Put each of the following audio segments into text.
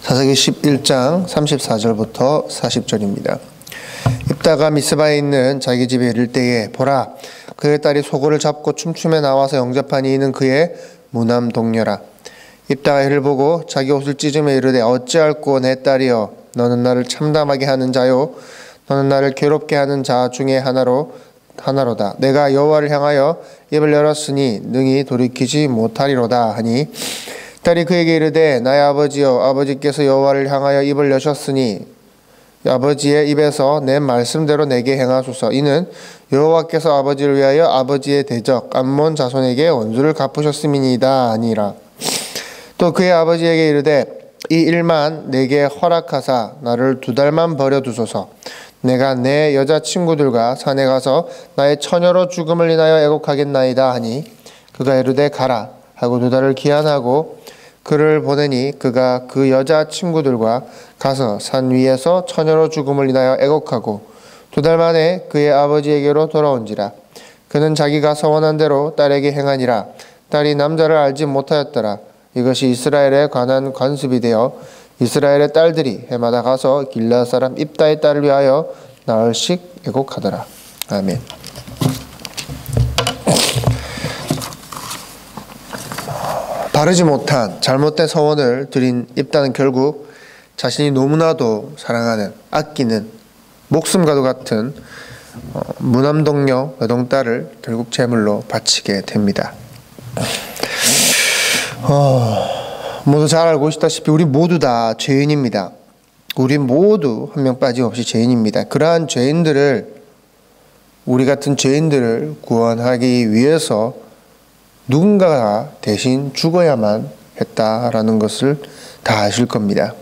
사사기 11장 34절부터 40절입니다. 입다가 미스바에 있는 자기 집에 이를 때에 보라, 그의 딸이 소고를 잡고 춤추며 나와서 영접하니 이는 그의 무남 동료라. 입다가 해를 보고 자기 옷을 찢으며 이르되 어찌할꼬 내 딸이여, 너는 나를 참담하게 하는 자요, 너는 나를 괴롭게 하는 자 중에 하나로다. 내가 여호와를 향하여 입을 열었으니 능히 돌이키지 못하리로다 하니, 딸이 그에게 이르되 나의 아버지여, 아버지께서 여호와를 향하여 입을 여셨으니 아버지의 입에서 내 말씀대로 내게 행하소서. 이는 여호와께서 아버지를 위하여 아버지의 대적 암몬 자손에게 원수를 갚으셨음이니이다 하니라. 또 그의 아버지에게 이르되 이 일만 내게 허락하사 나를 2달만 버려두소서. 내가 내 여자친구들과 산에 가서 나의 처녀로 죽음을 인하여 애곡하겠나이다 하니, 그가 이르되 가라 하고 2달을 기한하고 그를 보내니 그가 그 여자친구들과 가서 산 위에서 처녀로 죽음을 인하여 애곡하고 2달 만에 그의 아버지에게로 돌아온지라. 그는 자기가 서원한 대로 딸에게 행하니라. 딸이 남자를 알지 못하였더라. 이것이 이스라엘에 관한 관습이 되어 이스라엘의 딸들이 해마다 가서 길르앗 사람 입다의 딸을 위하여 나흘씩 애곡하더라. 아멘. 바르지 못한 잘못된 서원을 드린 입다는 결국 자신이 너무나도 사랑하는, 아끼는 목숨과도 같은 무남동녀 외동딸을 결국 제물로 바치게 됩니다. 모두 잘 알고 있다시피 우리 모두 다 죄인입니다. 우리 모두 한 명 빠짐없이 죄인입니다. 그러한 죄인들을, 우리 같은 죄인들을 구원하기 위해서 누군가가 대신 죽어야만 했다라는 것을 다 아실 겁니다.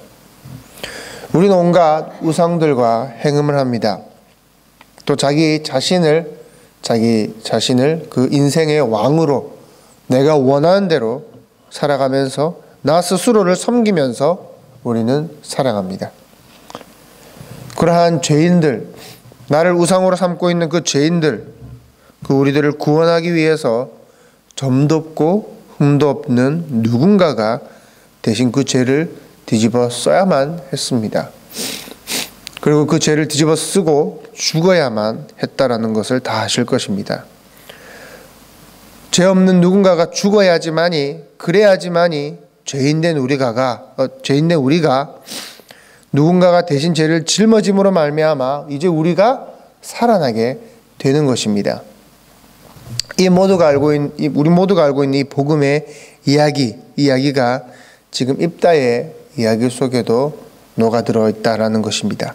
우리는 온갖 우상들과 행음을 합니다. 또 자기 자신을 그 인생의 왕으로 내가 원하는 대로 살아가면서 나 스스로를 섬기면서 우리는 살아갑니다. 그러한 죄인들, 나를 우상으로 삼고 있는 그 죄인들, 그 우리들을 구원하기 위해서 점도 없고 흠도 없는 누군가가 대신 그 죄를 뒤집어 써야만 했습니다. 그리고 그 죄를 뒤집어 쓰고 죽어야만 했다라는 것을 다 아실 것입니다. 죄 없는 누군가가 죽어야지만이, 그래야지만이 죄인된 우리가 누군가가 대신 죄를 짊어짐으로 말미암아 이제 우리가 살아나게 되는 것입니다. 우리 모두가 알고 있는 이 복음의 이야기가 지금 입다의 이야기 속에도 녹아들어 있다라는 것입니다.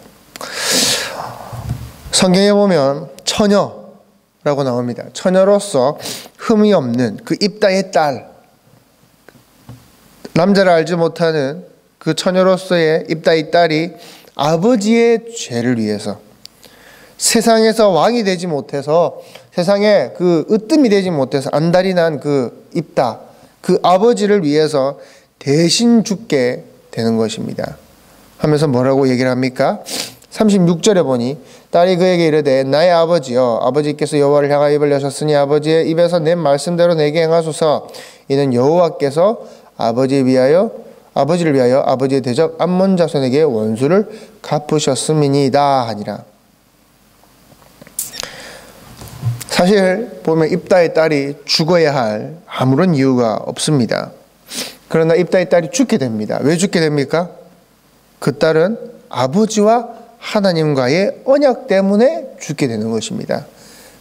성경에 보면 처녀라고 나옵니다. 처녀로서 흠이 없는 그 입다의 딸, 남자를 알지 못하는 그 처녀로서의 입다의 딸이 아버지의 죄를 위해서, 세상에서 왕이 되지 못해서, 세상에 그 으뜸이 되지 못해서 안달이 난 그 입다, 그 아버지를 위해서 대신 죽게 되는 것입니다. 하면서 뭐라고 얘기를 합니까? 36절에 보니 딸이 그에게 이르되 나의 아버지여, 아버지께서 여호와를 향하여 입을 여셨으니 아버지의 입에서 내 말씀대로 내게 행하소서. 이는 여호와께서 아버지를 위하여 아버지의 대적 암몬 자손에게 원수를 갚으셨음이니이다 하니라. 사실 보면 입다의 딸이 죽어야 할 아무런 이유가 없습니다. 그러나 입다의 딸이 죽게 됩니다. 왜 죽게 됩니까? 그 딸은 아버지와 하나님과의 언약 때문에 죽게 되는 것입니다.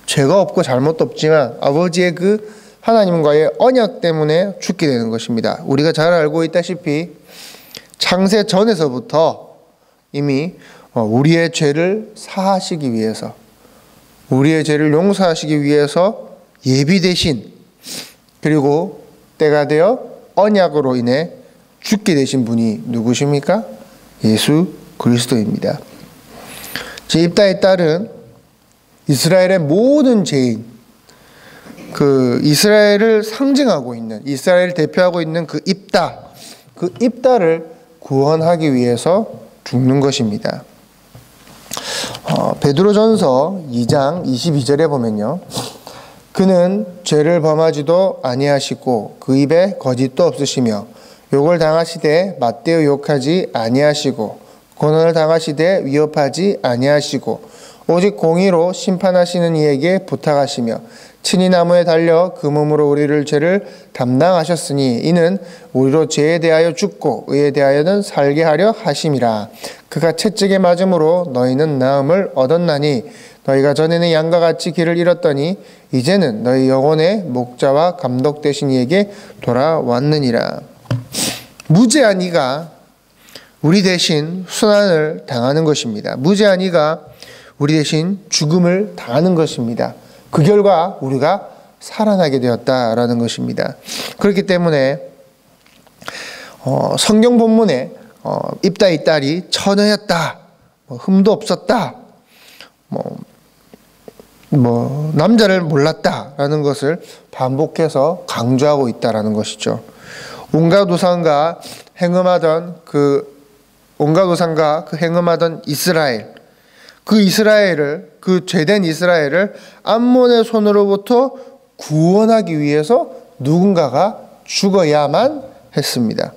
죄가 없고 잘못도 없지만 아버지의 그 하나님과의 언약 때문에 죽게 되는 것입니다. 우리가 잘 알고 있다시피 창세 전에서부터 이미 우리의 죄를 사하시기 위해서, 우리의 죄를 용서하시기 위해서 예비 대신, 그리고 때가 되어 언약으로 인해 죽게 되신 분이 누구십니까? 예수 그리스도입니다. 제 입다의 딸은 이스라엘의 모든 죄인, 그 이스라엘을 상징하고 있는, 이스라엘을 대표하고 있는 그 입다를 구원하기 위해서 죽는 것입니다. 베드로전서 2장 22절에 보면요, 그는 죄를 범하지도 아니하시고 그 입에 거짓도 없으시며 욕을 당하시되 맞대어 욕하지 아니하시고 고난을 당하시되 위협하지 아니하시고 오직 공의로 심판하시는 이에게 부탁하시며 친히 나무에 달려 그 몸으로 우리를 죄를 담당하셨으니 이는 우리로 죄에 대하여 죽고 의에 대하여는 살게 하려 하심이라. 그가 채찍에 맞음으로 너희는 나음을 얻었나니 너희가 전에는 양과 같이 길을 잃었더니 이제는 너희 영혼의 목자와 감독 되신 이에게 돌아왔느니라. 무죄한 이가 우리 대신 순환을 당하는 것입니다. 무죄한 이가 우리 대신 죽음을 당하는 것입니다. 그 결과 우리가 살아나게 되었다라는 것입니다. 그렇기 때문에 성경 본문에 입다의 딸이 처녀였다, 흠도 없었다, 남자를 몰랐다라는 것을 반복해서 강조하고 있다라는 것이죠. 온갖 우상과 행음하던 그 행음하던 이스라엘, 그 죄된 이스라엘을 암몬의 손으로부터 구원하기 위해서 누군가가 죽어야만 했습니다.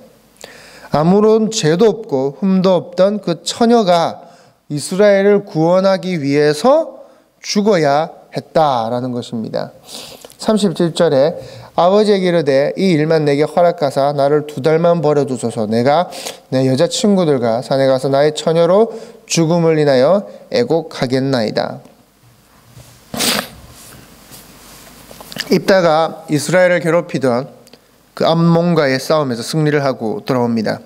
아무런 죄도 없고 흠도 없던 그 처녀가 이스라엘을 구원하기 위해서 죽어야 했다라는 것입니다. 37절에 아버지에게 이르되 이 일만 내게 허락하사 나를 2달만 버려두소서. 내가 내 여자친구들과 산에 가서 나의 처녀로 죽음을 인하여 애곡하겠나이다. 입다가 이스라엘을 괴롭히던 그 암몬과의 싸움에서 승리를 하고 돌아옵니다.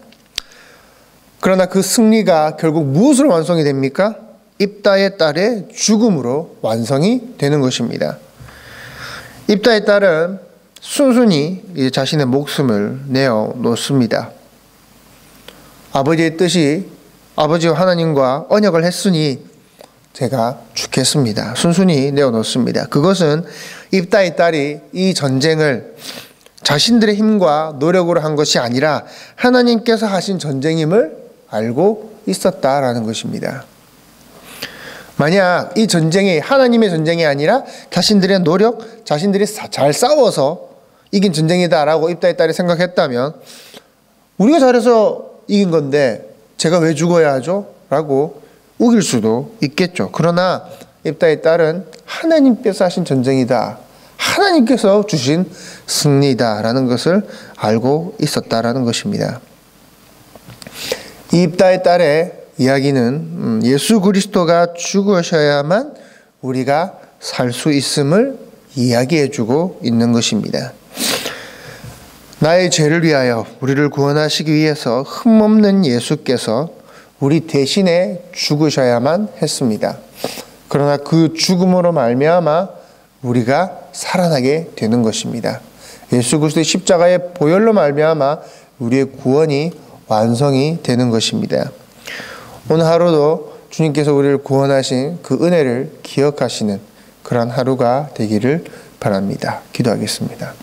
그러나 그 승리가 결국 무엇으로 완성이 됩니까? 입다의 딸의 죽음으로 완성이 되는 것입니다. 입다의 딸은 순순히 자신의 목숨을 내어놓습니다. 아버지의 뜻이 아버지와 하나님과 언약을 했으니 제가 죽겠습니다. 순순히 내어놓습니다. 그것은 입다의 딸이 이 전쟁을 자신들의 힘과 노력으로 한 것이 아니라 하나님께서 하신 전쟁임을 알고 있었다라는 것입니다. 만약 이 전쟁이 하나님의 전쟁이 아니라 자신들의 노력, 자신들이 잘 싸워서 이긴 전쟁이다라고 입다의 딸이 생각했다면 우리가 잘해서 이긴 건데 제가 왜 죽어야 하죠? 라고 우길 수도 있겠죠. 그러나 입다의 딸은 하나님께서 하신 전쟁이다, 하나님께서 주신 승리다라는 것을 알고 있었다라는 것입니다. 이 입다의 딸의 이야기는 예수 그리스도가 죽으셔야만 우리가 살 수 있음을 이야기해주고 있는 것입니다. 나의 죄를 위하여 우리를 구원하시기 위해서 흠없는 예수께서 우리 대신에 죽으셔야만 했습니다. 그러나 그 죽음으로 말미암아 우리가 살아나게 되는 것입니다. 예수 그리스도의 십자가의 보혈로 말미암아 우리의 구원이 완성이 되는 것입니다. 오늘 하루도 주님께서 우리를 구원하신 그 은혜를 기억하시는 그런 하루가 되기를 바랍니다. 기도하겠습니다.